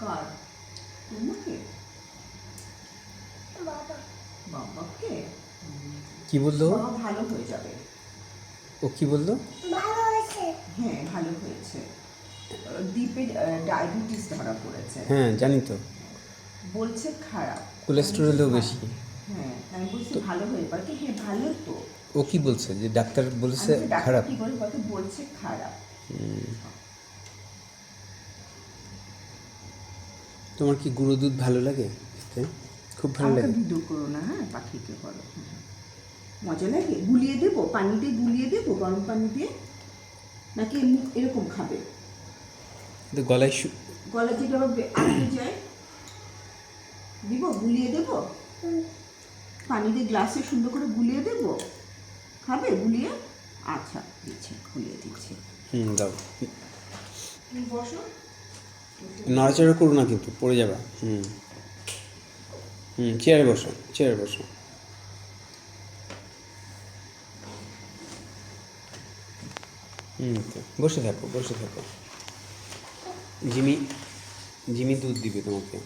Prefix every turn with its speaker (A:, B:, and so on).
A: কার? তোমাকে?
B: বাবা।
A: বাবাকে?
C: কি বললো?
A: বাবা ভালো হয়ে যাবে।
C: ও কি বললো?
B: ভালো হয়েছে।
A: হ্যাঁ ভালো হয়েছে। দ্বীপের ডায়াবেটিস ধরা পড়েছে।
C: হ্যাঁ জানি তো,
A: বলছে খারাপ।
C: কোলেস্টেরলও বেশি।
A: হ্যাঁ আমি বলছি
C: তো
A: ভালো হয়ে পারে, হ্যাঁ ভালো তো।
C: ও কি বলছে যে ডাক্তার বলেছে
A: আমি ডাক্তার
C: খারাপ?
A: কি বলে কত বলছে খারাপ।
C: তোমার কি গুঁড়ো দুধ ভালো লাগে খেতে? খুব ভালো
A: আমাকে
C: লাগে?
A: ভিডিও করো না, হ্যাঁ পাখিকে করো। মজা লাগে? গুলিয়ে দেবো, পানি দিয়ে গুলিয়ে দেবো, গরম পানি দিয়ে, নাকি এমনি এরকম খাবে?
C: কিন্তু গলায়
A: গলা থেকে আবার আটকে যায়, দিব গুলিয়ে দেবো, পানি দিয়ে গ্লাসে সুন্দর করে গুলিয়ে দেবো, খাবে গুলিয়ে? আচ্ছা দিচ্ছি, গুলিয়ে দিচ্ছি।
C: দাও।
A: তুমি বসো।
C: নড়াচড়া করো না কিন্তু, পড়ে যাবে। চেয়ারে বসো, চেয়ারে বসো। তো বসে থাকো, বসে থাকো। জিমি জিমি দুধ দিবে তোমাকে।